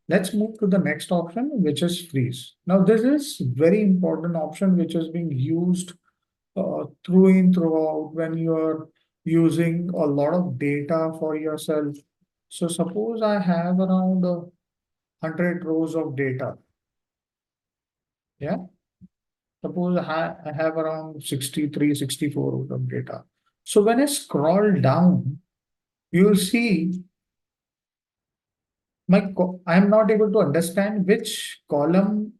Let's move to the next option, which is freeze. Now, this is very important option which is being used throughout when you are using a lot of data for yourself. So suppose I have around 100 rows of data. Yeah. Suppose I have around 63, 64 rows of data. So when I scroll down, you'll see I'm not able to understand which column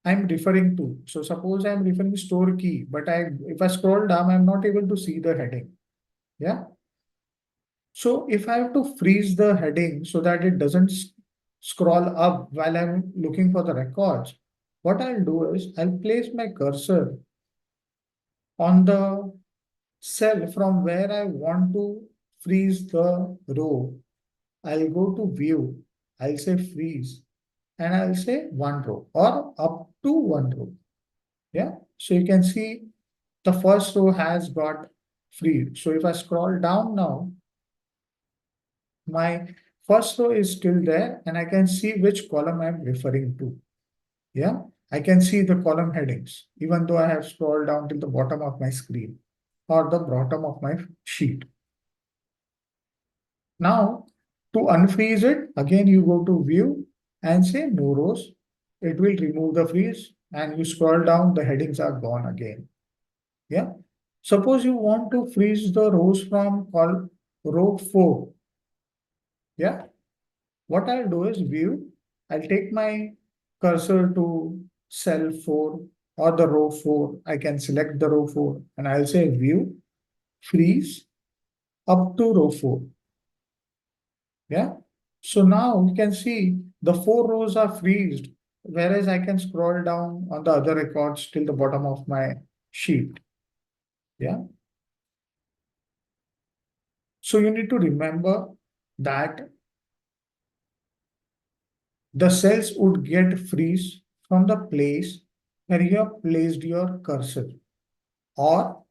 I'm referring to. So suppose I'm referring to store key, but if I scroll down, I'm not able to see the heading. Yeah. So if I have to freeze the heading so that it doesn't scroll up while I'm looking for the records, what I'll do is I'll place my cursor on the cell from where I want to freeze the row. I'll go to view, I'll say freeze, and I'll say one row or up to one row. Yeah. So you can see the first row has got freed. So if I scroll down now, my first row is still there and I can see which column I'm referring to. Yeah. I can see the column headings, even though I have scrolled down till the bottom of my screen or the bottom of my sheet. Now, to unfreeze it, again, you go to view and say no rows. It will remove the freeze and you scroll down, the headings are gone again. Yeah. Suppose you want to freeze the rows from row 4. Yeah. What I'll do is view. I'll take my cursor to cell 4 or the row 4. I can select the row 4 and I'll say view, freeze up to row 4. Yeah. So now you can see the 4 rows are freezed, whereas I can scroll down on the other records till the bottom of my sheet. Yeah. So you need to remember that the cells would get freeze from the place where you have placed your cursor, or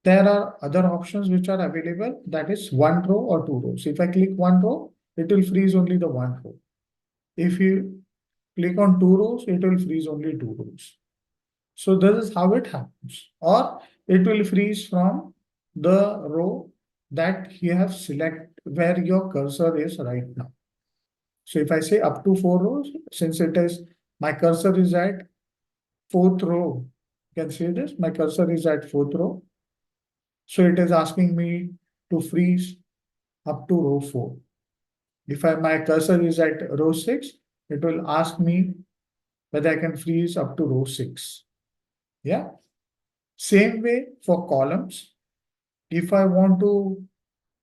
there are other options which are available, that is one row or two rows. If I click one row, it will freeze only the one row. If you click on two rows, it will freeze only two rows. So this is how it happens. Or it will freeze from the row that you have select where your cursor is right now. So if I say up to 4 rows, since it is my cursor is at fourth row, you can see this, my cursor is at fourth row. So it is asking me to freeze up to row 4. If my cursor is at row 6, it will ask me whether I can freeze up to row 6. Yeah. Same way for columns. If I want to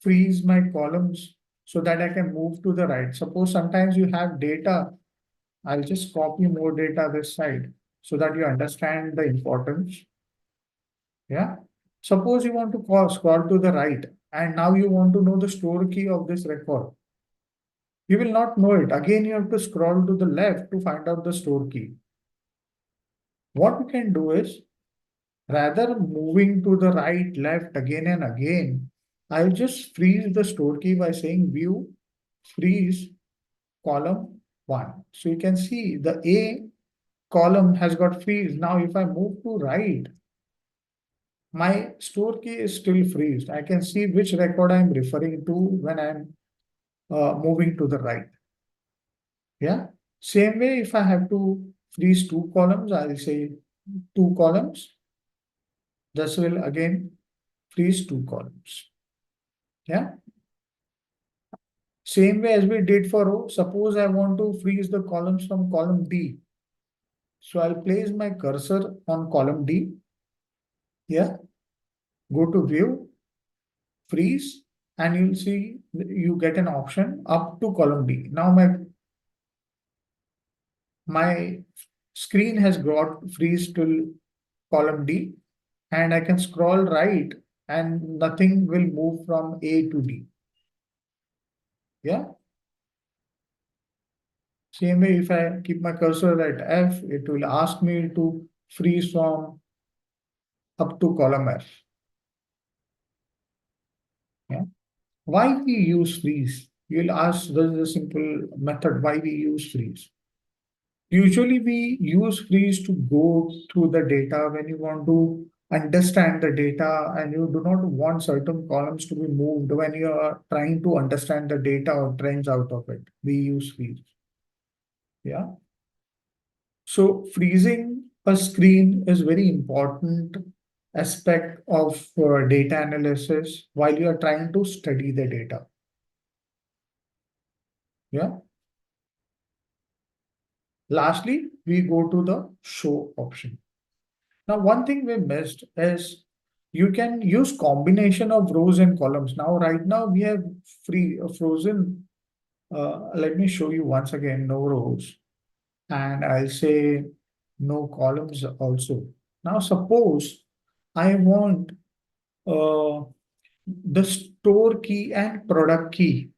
freeze my columns so that I can move to the right. Suppose sometimes you have data. I'll just copy more data this side so that you understand the importance. Yeah. Suppose you want to scroll to the right and now you want to know the store key of this record. You will not know it. Again, you have to scroll to the left to find out the store key. What you can do is rather moving to the right, left again and again, I'll just freeze the store key by saying view, freeze, column 1. So you can see the A column has got freeze. Now if I move to right, my store key is still freezed. I can see which record I'm referring to when I'm moving to the right. Yeah. Same way, if I have to freeze two columns, I'll say two columns. This will again freeze two columns. Yeah. Same way as we did for row. Suppose I want to freeze the columns from column D. So I'll place my cursor on column D. Yeah. Go to view, freeze, and you'll see you get an option up to column D. Now my screen has got freeze till column D, and I can scroll right and nothing will move from A to D. Yeah. Same way, if I keep my cursor at F, it will ask me to freeze from up to column F. Yeah. Why we use freeze? You'll ask, this is a simple method, why we use freeze. Usually we use freeze to go through the data when you want to understand the data and you do not want certain columns to be moved when you are trying to understand the data or trends out of it. We use freeze. Yeah. So freezing a screen is very important aspect of data analysis while you are trying to study the data. Yeah. Lastly, we go to the show option. Now, one thing we missed is you can use combination of rows and columns. Now, right now we have free frozen. Let me show you once again, no rows, and I'll say no columns also. Now, suppose I want uh, the store key and product key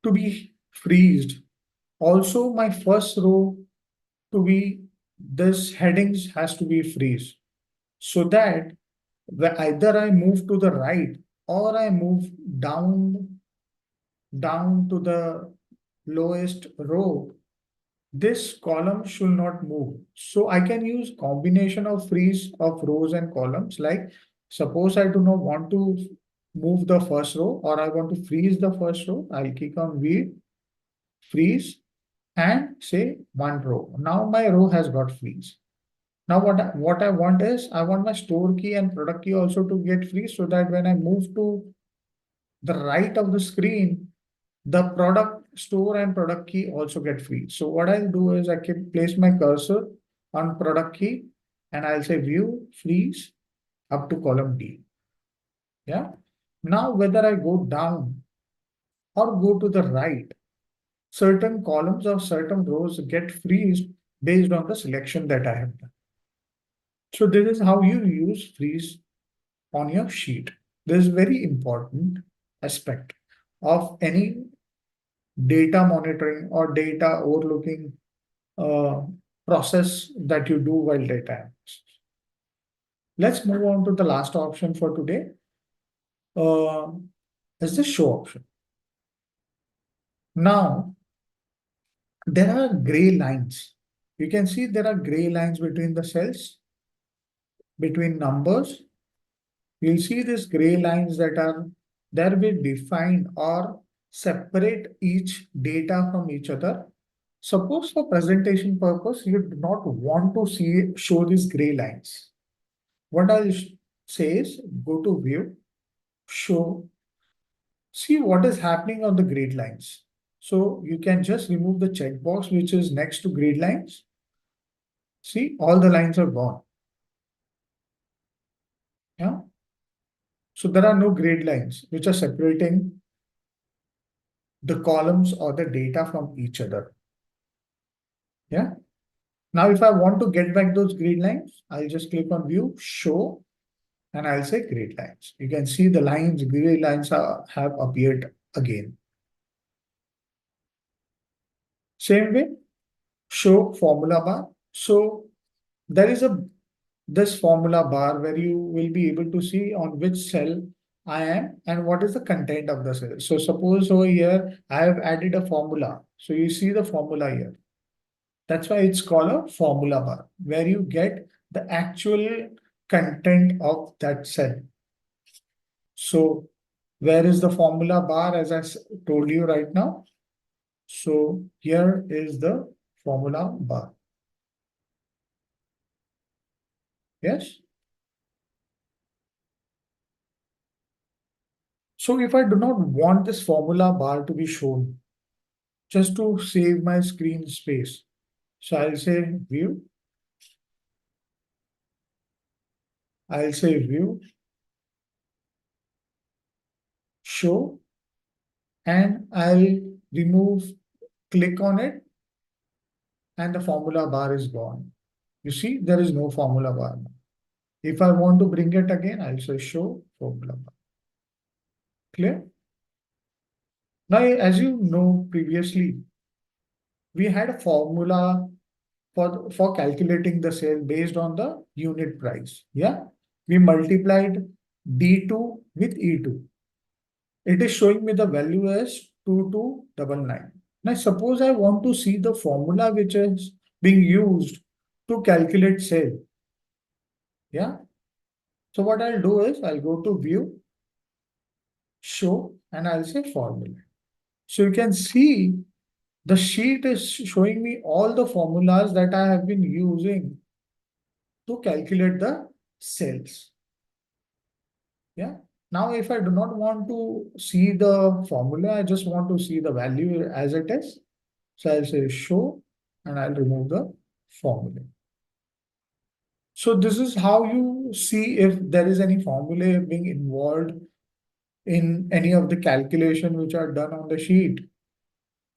to be freezed. Also, my first row to be this headings has to be freeze so that either I move to the right or I move down to the lowest row, this column should not move. So I can use combination of freeze of rows and columns. Like suppose I do not want to move the first row or I want to freeze the first row, I'll click on V, freeze, and say one row. Now my row has got freeze. Now what I want is I want my store key and product key also to get freeze so that when I move to the right of the screen, the product store and product key also get freeze. So what I'll do is I can place my cursor on product key and I'll say view freeze up to column D. Yeah. Now whether I go down or go to the right, certain columns or certain rows get freeze based on the selection that I have done. So this is how you use freeze on your sheet. This is very important aspect of any data monitoring or data overlooking uh, process that you do while data analysis. Let's move on to the last option for today. Uh, is the show option. Now, there are gray lines. You can see there are gray lines between the cells, between numbers. You'll see these gray lines that are there will define or separate each data from each other. Suppose for presentation purpose, you do not want to show these gray lines. What I'll say is go to view, show, see what is happening on the grid lines. So you can just remove the checkbox which is next to grid lines. See, all the lines are gone. Yeah. So there are no grid lines which are separating the columns or the data from each other. Yeah. Now, if I want to get back those grid lines, I'll just click on view, show, and I'll say grid lines. You can see the lines, grid lines have appeared again. Same way, show formula bar. So there is this formula bar where you will be able to see on which cell I am and what is the content of the cell. So suppose over here, I have added a formula. So you see the formula here. That's why it's called a formula bar, where you get the actual content of that cell. So where is the formula bar as I told you right now? So here is the formula bar. Yes. So if I do not want this formula bar to be shown, just to save my screen space, so I'll say view. I'll say view, show, and I'll remove, click on it, and the formula bar is gone. You see, there is no formula bar now. If I want to bring it again, I'll say show formula bar. Clear? Now, as you know previously, we had a formula for calculating the sale based on the unit price. Yeah, we multiplied D2 with E2. It is showing me the value as 2299. Now suppose I want to see the formula which is being used to calculate sale. Yeah. So what I'll do is I'll go to view, show, and I'll say formula. So you can see the sheet is showing me all the formulas that I have been using to calculate the sales. Yeah. Now, if I do not want to see the formula, I just want to see the value as it is. So I'll say show and I'll remove the formula. So this is how you see if there is any formula being involved in any of the calculation which are done on the sheet.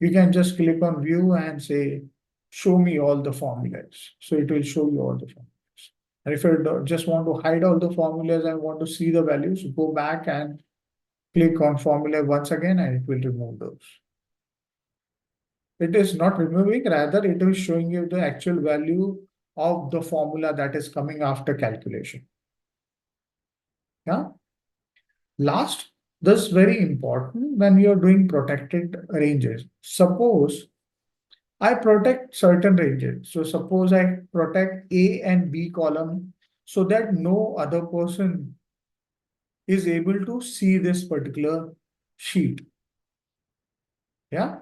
You can just click on view and say, show me all the formulas. So it will show you all the formulas. And if you just want to hide all the formulas and want to see the values, go back and click on formula once again and it will remove those. It is not removing, rather it is showing you the actual value of the formula that is coming after calculation. Yeah. Last, this is very important when you are doing protected ranges. Suppose I protect certain ranges. So suppose I protect A and B column so that no other person is able to see this particular sheet. Yeah.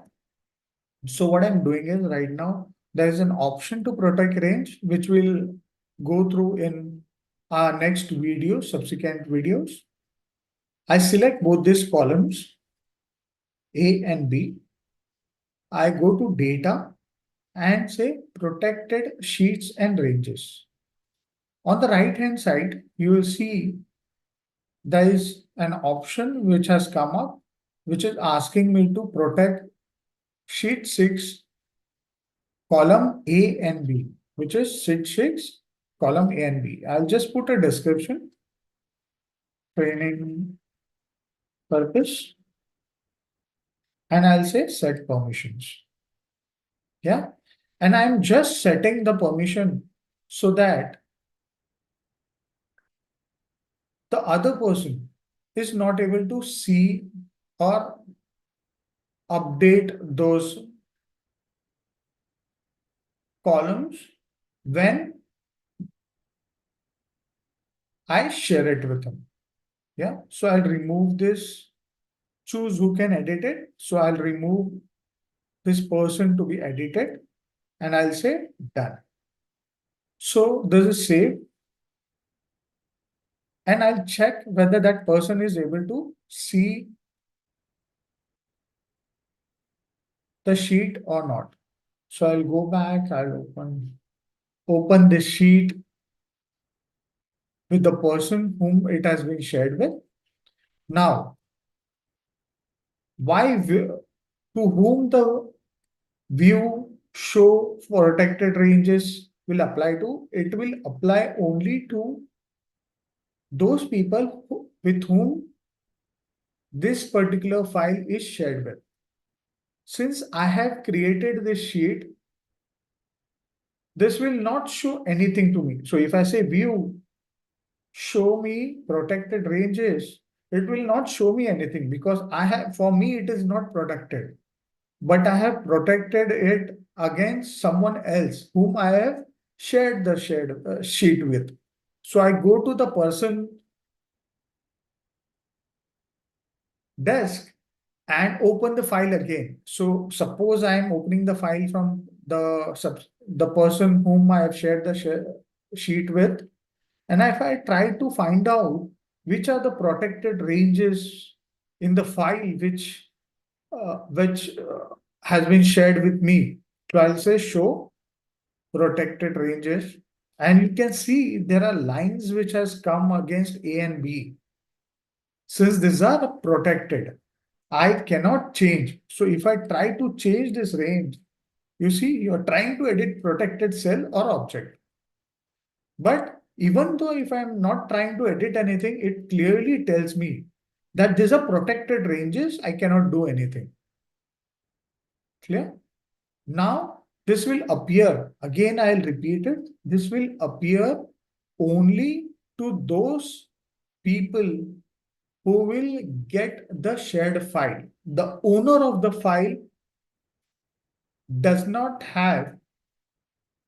So what I'm doing is right now, there is an option to protect range, which we'll go through in our next video, subsequent videos. I select both these columns, A and B. I go to data and say protected sheets and ranges. On the right hand side, you will see there is an option which has come up, which is asking me to protect sheet 6, column A and B, which is sheet 6, column A and B. I'll just put a description, training purpose, and I'll say set permissions. Yeah. And I'm just setting the permission so that the other person is not able to see or update those columns when I share it with them. Yeah. So I'll remove this, choose who can edit it. So I'll remove this person to be edited and I'll say done. So this is saved and I'll check whether that person is able to see the sheet or not. So I'll go back, I'll open this sheet with the person whom it has been shared with. Now, to whom the view show for protected ranges will apply to? It will apply only to those people with whom this particular file is shared with. Since I have created this sheet, this will not show anything to me. So if I say view, show me protected ranges, it will not show me anything because for me, it is not protected, but I have protected it against someone else whom I have shared the sheet with. So I go to the person desk and open the file again. So suppose I am opening the file from the person whom I have shared the sheet with. And if I try to find out which are the protected ranges in the file which has been shared with me. So I'll say show protected ranges. And you can see there are lines which has come against A and B. Since these are protected, I cannot change. So if I try to change this range, you see, you're trying to edit protected cell or object. But even though if I'm not trying to edit anything, it clearly tells me that these are protected ranges. I cannot do anything. Clear? Now, this will appear. Again, I'll repeat it. This will appear only to those people who will get the shared file. The owner of the file does not have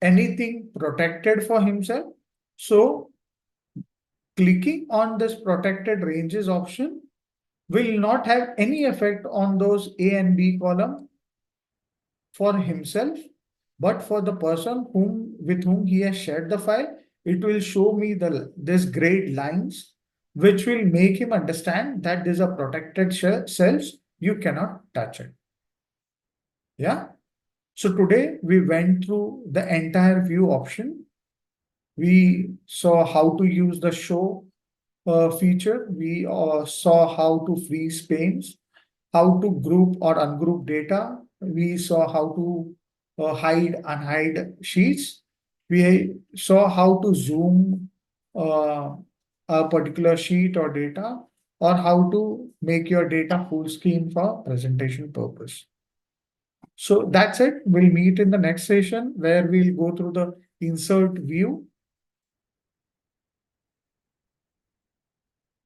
anything protected for himself. So clicking on this protected ranges option will not have any effect on those A and B column for himself, but for the person with whom he has shared the file, it will show me this grayed lines, which will make him understand that these are protected cells, you cannot touch it. Yeah. So today we went through the entire view option. We saw how to use the show feature. We saw how to freeze panes, how to group or ungroup data. We saw how to hide, unhide sheets. We saw how to zoom a particular sheet or data, or how to make your data full screen for presentation purpose. So that's it. We'll meet in the next session where we'll go through the insert view